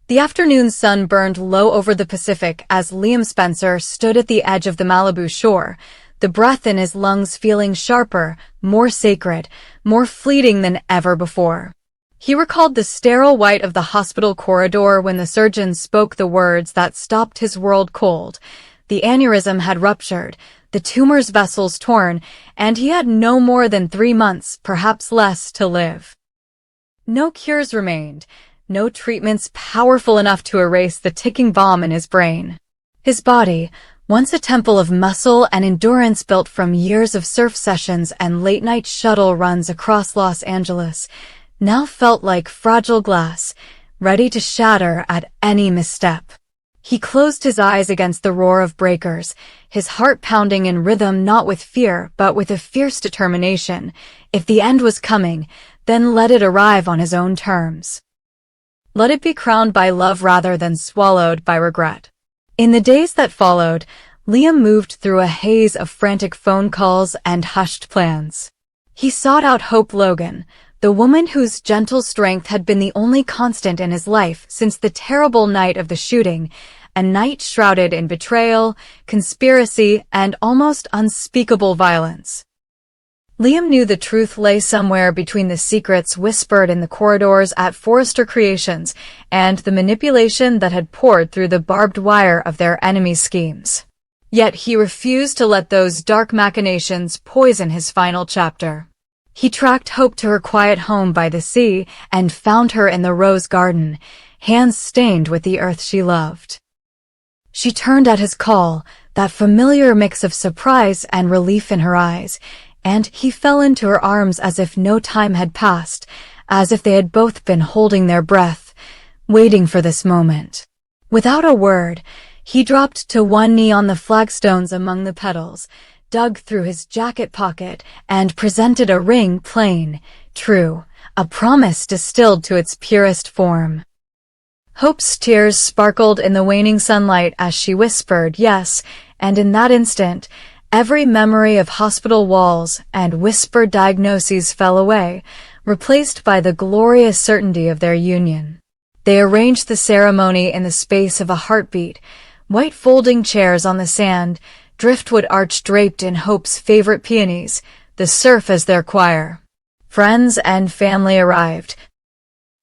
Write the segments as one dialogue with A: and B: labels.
A: The afternoon sun burned low over the Pacific as Liam Spencer stood at the edge of the Malibu shore, the breath in his lungs feeling sharper, more sacred, more fleeting than ever before. He recalled the sterile white of the hospital corridor when the surgeon spoke the words that stopped his world cold. The aneurysm had ruptured, the tumor's vessels torn, and he had no more than 3 months, perhaps less, to live. No cures remained. No treatments powerful enough to erase the ticking bomb in his brain. His body, once a temple of muscle and endurance built from years of surf sessions and late-night shuttle runs across Los Angeles, now felt like fragile glass, ready to shatter at any misstep. He closed his eyes against the roar of breakers, his heart pounding in rhythm not with fear but with a fierce determination. If the end was coming, then let it arrive on his own terms. Let it be crowned by love rather than swallowed by regret. In the days that followed, Liam moved through a haze of frantic phone calls and hushed plans. He sought out Hope Logan, the woman whose gentle strength had been the only constant in his life since the terrible night of the shooting, a night shrouded in betrayal, conspiracy, and almost unspeakable violence. Liam knew the truth lay somewhere between the secrets whispered in the corridors at Forrester Creations and the manipulation that had poured through the barbed wire of their enemies' schemes. Yet he refused to let those dark machinations poison his final chapter. He tracked Hope to her quiet home by the sea and found her in the rose garden, hands stained with the earth she loved. She turned at his call, that familiar mix of surprise and relief in her eyes, and he fell into her arms as if no time had passed, as if they had both been holding their breath, waiting for this moment. Without a word, he dropped to one knee on the flagstones among the petals, dug through his jacket pocket, and presented a ring plain, true, a promise distilled to its purest form. Hope's tears sparkled in the waning sunlight as she whispered yes, and in that instant, every memory of hospital walls and whispered diagnoses fell away, replaced by the glorious certainty of their union. They arranged the ceremony in the space of a heartbeat, white folding chairs on the sand, driftwood arch draped in Hope's favorite peonies, the surf as their choir. Friends and family arrived.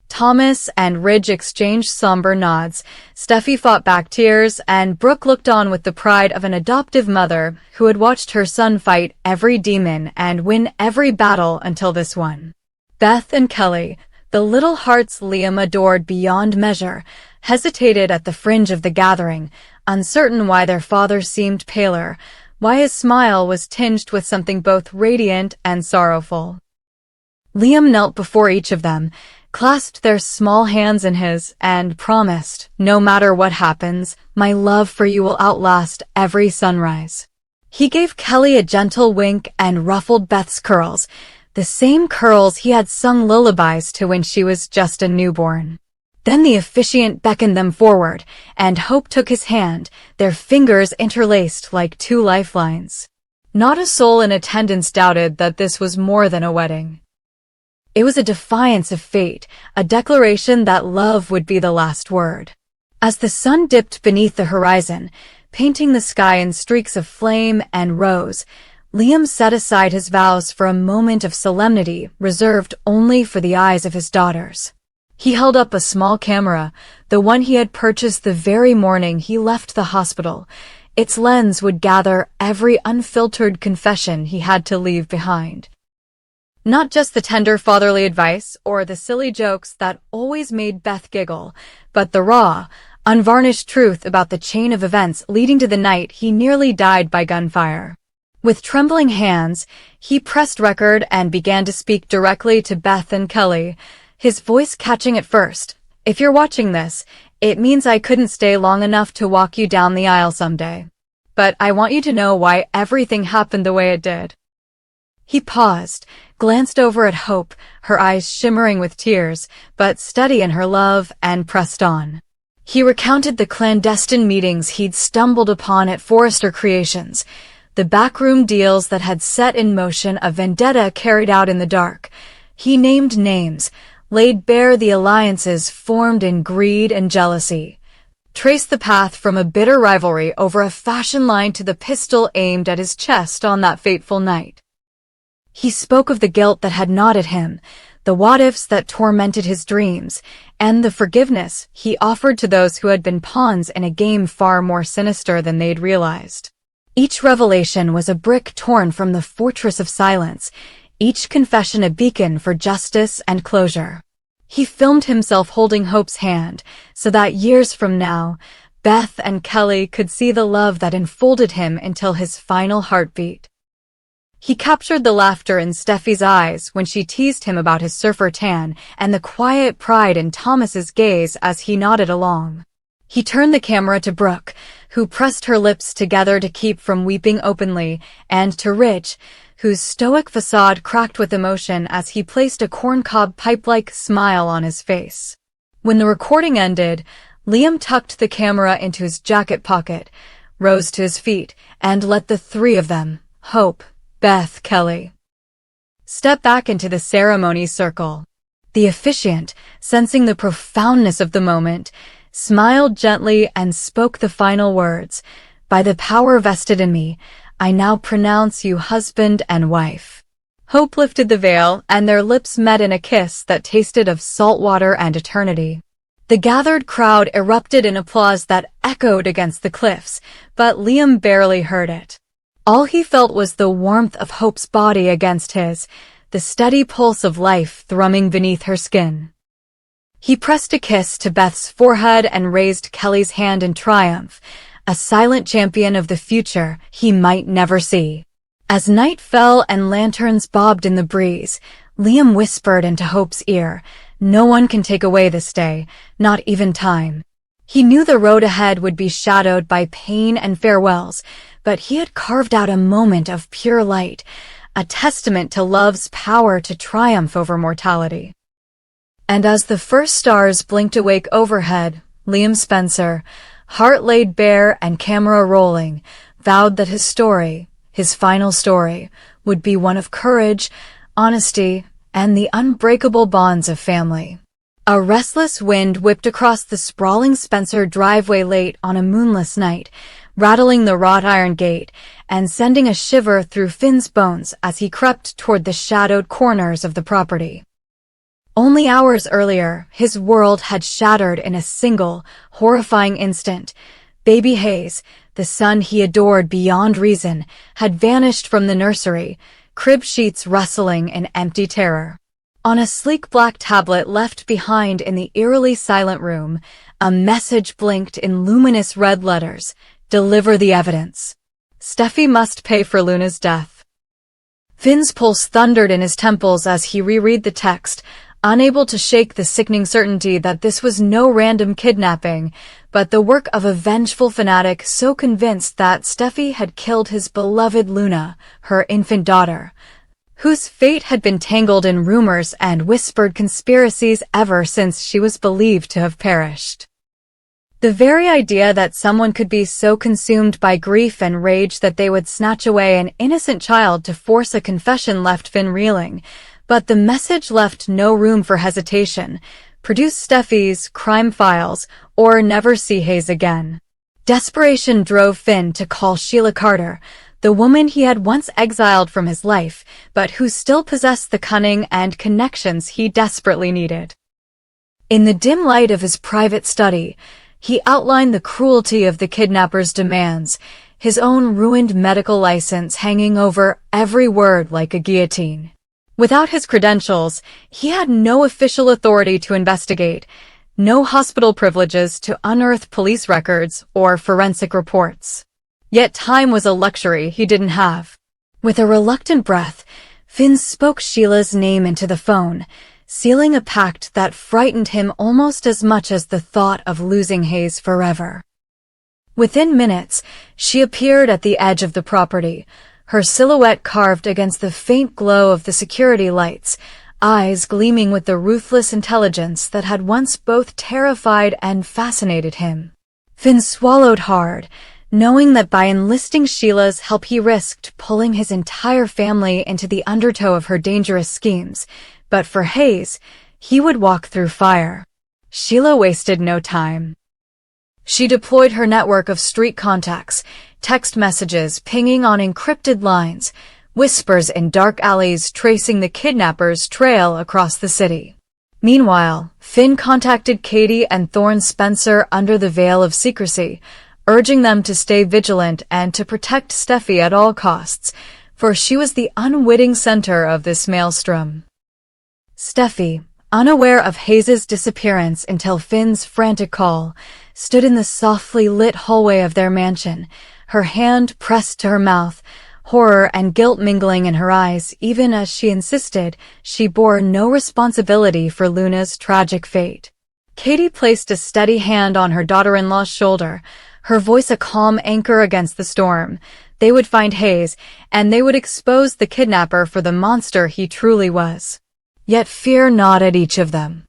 A: Thomas and Ridge exchanged somber nods, Steffi fought back tears, and Brooke looked on with the pride of an adoptive mother who had watched her son fight every demon and win every battle until this one. Beth and Kelly, the little hearts Liam adored beyond measure, hesitated at the fringe of the gathering, uncertain why their father seemed paler, why his smile was tinged with something both radiant and sorrowful. Liam knelt before each of them, clasped their small hands in his, and promised, no matter what happens, my love for you will outlast every sunrise. He gave Kelly a gentle wink and ruffled Beth's curls, the same curls he had sung lullabies to when she was just a newborn. Then the officiant beckoned them forward, and Hope took his hand, their fingers interlaced like 2 lifelines. Not a soul in attendance doubted that this was more than a wedding. It was a defiance of fate, a declaration that love would be the last word. As the sun dipped beneath the horizon, painting the sky in streaks of flame and rose, Liam set aside his vows for a moment of solemnity reserved only for the eyes of his daughters. He held up a small camera, the one he had purchased the very morning he left the hospital. Its lens would gather every unfiltered confession he had to leave behind. Not just the tender fatherly advice or the silly jokes that always made Beth giggle, but the raw, unvarnished truth about the chain of events leading to the night he nearly died by gunfire. With trembling hands, he pressed record and began to speak directly to Beth and Kelly, his voice catching at first. If you're watching this, it means I couldn't stay long enough to walk you down the aisle someday. But I want you to know why everything happened the way it did. He paused, glanced over at Hope, her eyes shimmering with tears, but steady in her love, and pressed on. He recounted the clandestine meetings he'd stumbled upon at Forrester Creations, the backroom deals that had set in motion a vendetta carried out in the dark. He named names, laid bare the alliances formed in greed and jealousy, traced the path from a bitter rivalry over a fashion line to the pistol aimed at his chest on that fateful night. He spoke of the guilt that had gnawed at him, the what-ifs that tormented his dreams, and the forgiveness he offered to those who had been pawns in a game far more sinister than they'd realized. Each revelation was a brick torn from the fortress of silence, each confession a beacon for justice and closure. He filmed himself holding Hope's hand, so that years from now, Beth and Kelly could see the love that enfolded him until his final heartbeat. He captured the laughter in Steffi's eyes when she teased him about his surfer tan and the quiet pride in Thomas's gaze as he nodded along. He turned the camera to Brooke, who pressed her lips together to keep from weeping openly, and to Rich, whose stoic facade cracked with emotion as he placed a corncob pipe-like smile on his face. When the recording ended, Liam tucked the camera into his jacket pocket, rose to his feet, and let the three of them, Hope, Beth, Kelly, step back into the ceremony circle. The officiant, sensing the profoundness of the moment, smiled gently and spoke the final words, "By the power vested in me, I now pronounce you husband and wife." Hope lifted the veil, and their lips met in a kiss that tasted of salt water and eternity. The gathered crowd erupted in applause that echoed against the cliffs, but Liam barely heard it. All he felt was the warmth of Hope's body against his, the steady pulse of life thrumming beneath her skin. He pressed a kiss to Beth's forehead and raised Kelly's hand in triumph, a silent champion of the future he might never see. As night fell and lanterns bobbed in the breeze, Liam whispered into Hope's ear, "No one can take away this day, not even time." He knew the road ahead would be shadowed by pain and farewells, but he had carved out a moment of pure light, a testament to love's power to triumph over mortality. And as the first stars blinked awake overhead, Liam Spencer, heart laid bare and camera rolling, vowed that his story, his final story, would be one of courage, honesty, and the unbreakable bonds of family. A restless wind whipped across the sprawling Spencer driveway late on a moonless night, rattling the wrought iron gate and sending a shiver through Finn's bones as he crept toward the shadowed corners of the property. Only hours earlier, his world had shattered in a single, horrifying instant. Baby Hayes, the son he adored beyond reason, had vanished from the nursery, crib sheets rustling in empty terror. On a sleek black tablet left behind in the eerily silent room, a message blinked in luminous red letters, "Deliver the evidence. Steffi must pay for Luna's death." Finn's pulse thundered in his temples as he reread the text, unable to shake the sickening certainty that this was no random kidnapping, but the work of a vengeful fanatic so convinced that Steffi had killed his beloved Luna, her infant daughter, whose fate had been tangled in rumors and whispered conspiracies ever since she was believed to have perished. The very idea that someone could be so consumed by grief and rage that they would snatch away an innocent child to force a confession left Finn reeling, but the message left no room for hesitation: produce Steffi's crime files, or never see Hayes again. Desperation drove Finn to call Sheila Carter, the woman he had once exiled from his life, but who still possessed the cunning and connections he desperately needed. In the dim light of his private study, he outlined the cruelty of the kidnapper's demands, his own ruined medical license hanging over every word like a guillotine. Without his credentials, he had no official authority to investigate, no hospital privileges to unearth police records or forensic reports. Yet time was a luxury he didn't have. With a reluctant breath, Finn spoke Sheila's name into the phone, sealing a pact that frightened him almost as much as the thought of losing Hayes forever. Within minutes, she appeared at the edge of the property, her silhouette carved against the faint glow of the security lights, eyes gleaming with the ruthless intelligence that had once both terrified and fascinated him. Finn swallowed hard, knowing that by enlisting Sheila's help he risked pulling his entire family into the undertow of her dangerous schemes, but for Hayes, he would walk through fire. Sheila wasted no time. She deployed her network of street contacts, text messages pinging on encrypted lines, whispers in dark alleys tracing the kidnapper's trail across the city. Meanwhile, Finn contacted Katie and Thorne Spencer under the veil of secrecy, urging them to stay vigilant and to protect Steffi at all costs, for she was the unwitting center of this maelstrom. Steffi, unaware of Hayes' disappearance until Finn's frantic call, stood in the softly lit hallway of their mansion, her hand pressed to her mouth, horror and guilt mingling in her eyes, even as she insisted she bore no responsibility for Luna's tragic fate. Katie placed a steady hand on her daughter-in-law's shoulder, her voice a calm anchor against the storm. They would find Hayes, and they would expose the kidnapper for the monster he truly was. Yet fear gnawed at each of them.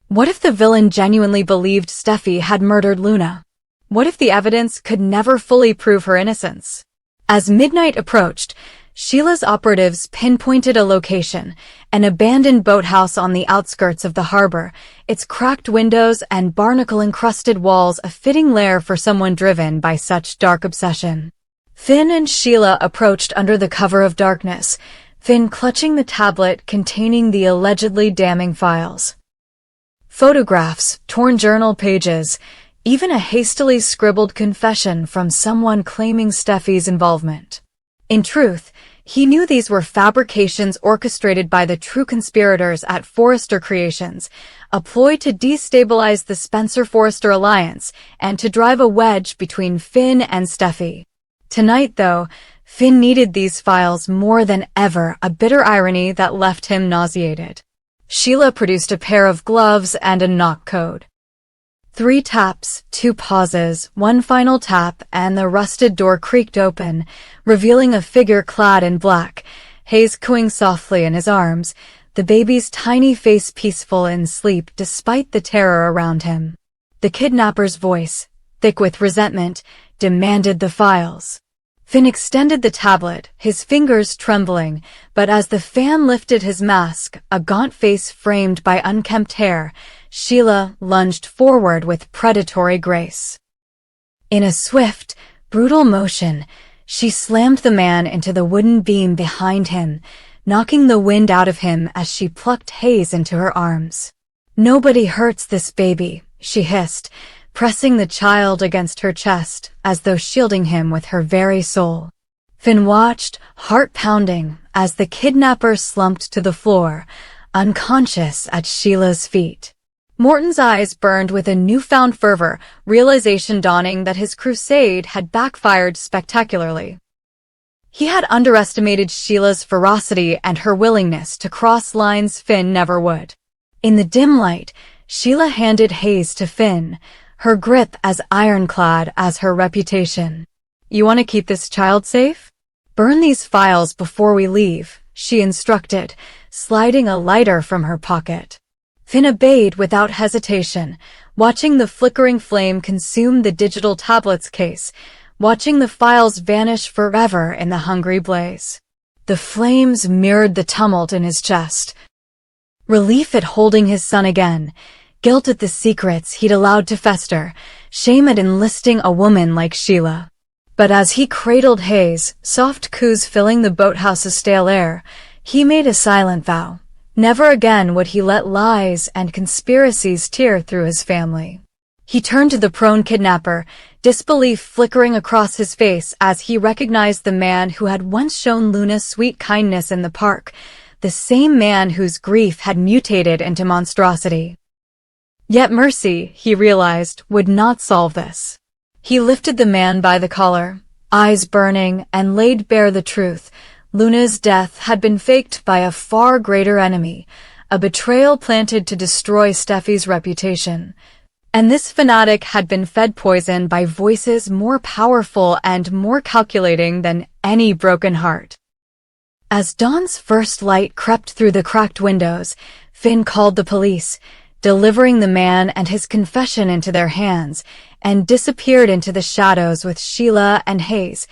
A: What if the villain genuinely believed Steffi had murdered Luna? What if the evidence could never fully prove her innocence? As midnight approached, Sheila's operatives pinpointed a location, an abandoned boathouse on the outskirts of the harbor, its cracked windows and barnacle-encrusted walls a fitting lair for someone driven by such dark obsession. Finn and Sheila approached under the cover of darkness, Finn clutching the tablet containing the allegedly damning files. Photographs, torn journal pages, even a hastily scribbled confession from someone claiming Steffi's involvement. In truth, he knew these were fabrications orchestrated by the true conspirators at Forrester Creations, a ploy to destabilize the Spencer-Forrester alliance and to drive a wedge between Finn and Steffi. Tonight, though, Finn needed these files more than ever, a bitter irony that left him nauseated. Sheila produced a pair of gloves and a knock code. 3 taps, 2 pauses, 1 final tap, and the rusted door creaked open, revealing a figure clad in black, Hayes cooing softly in his arms, the baby's tiny face peaceful in sleep despite the terror around him. The kidnapper's voice, thick with resentment, demanded the files. Finn extended the tablet, his fingers trembling, but as the fan lifted his mask, a gaunt face framed by unkempt hair, Sheila lunged forward with predatory grace. In a swift, brutal motion, she slammed the man into the wooden beam behind him, knocking the wind out of him as she plucked Hayes into her arms. "Nobody hurts this baby," she hissed, pressing the child against her chest as though shielding him with her very soul. Finn watched, heart pounding, as the kidnapper slumped to the floor, unconscious at Sheila's feet. Morton's eyes burned with a newfound fervor, realization dawning that his crusade had backfired spectacularly. He had underestimated Sheila's ferocity and her willingness to cross lines Finn never would. In the dim light, Sheila handed Hayes to Finn, her grip as ironclad as her reputation. "You want to keep this child safe? Burn these files before we leave," she instructed, sliding a lighter from her pocket. Finn obeyed without hesitation, watching the flickering flame consume the digital tablet's case, watching the files vanish forever in the hungry blaze. The flames mirrored the tumult in his chest. Relief at holding his son again, guilt at the secrets he'd allowed to fester, shame at enlisting a woman like Sheila. But as he cradled Hayes, soft coos filling the boathouse's stale air, he made a silent vow. Never again would he let lies and conspiracies tear through his family. He turned to the prone kidnapper, disbelief flickering across his face as he recognized the man who had once shown Luna sweet kindness in the park, the same man whose grief had mutated into monstrosity. Yet mercy, he realized, would not solve this. He lifted the man by the collar, eyes burning, and laid bare the truth. Luna's death had been faked by a far greater enemy, a betrayal planted to destroy Steffi's reputation. And this fanatic had been fed poison by voices more powerful and more calculating than any broken heart. As dawn's first light crept through the cracked windows, Finn called the police, delivering the man and his confession into their hands, and disappeared into the shadows with Sheila and Hayes,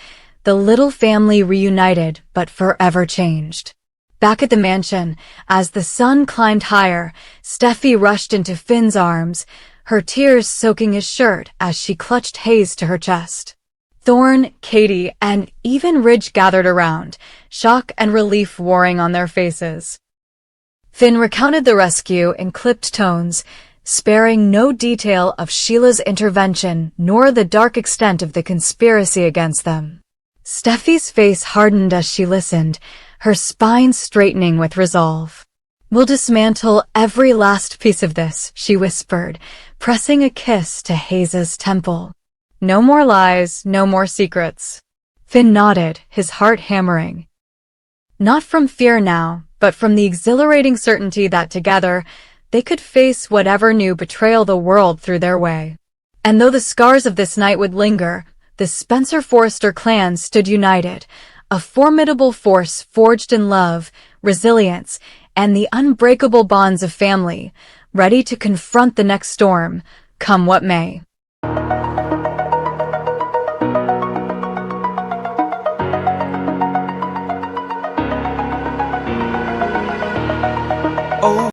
A: the little family reunited but forever changed. Back at the mansion, as the sun climbed higher, Steffi rushed into Finn's arms, her tears soaking his shirt as she clutched Hayes to her chest. Thorn, Katie, and even Ridge gathered around, shock and relief warring on their faces. Finn recounted the rescue in clipped tones, sparing no detail of Sheila's intervention nor the dark extent of the conspiracy against them. Steffi's face hardened as she listened, her spine straightening with resolve. "We'll dismantle every last piece of this," she whispered, pressing a kiss to Hayes' temple. "No more lies, no more secrets." Finn nodded, his heart hammering. Not from fear now, but from the exhilarating certainty that together, they could face whatever new betrayal the world threw their way. And though the scars of this night would linger, the Spencer Forrester clan stood united, a formidable force forged in love, resilience, and the unbreakable bonds of family, ready to confront the next storm, come what may.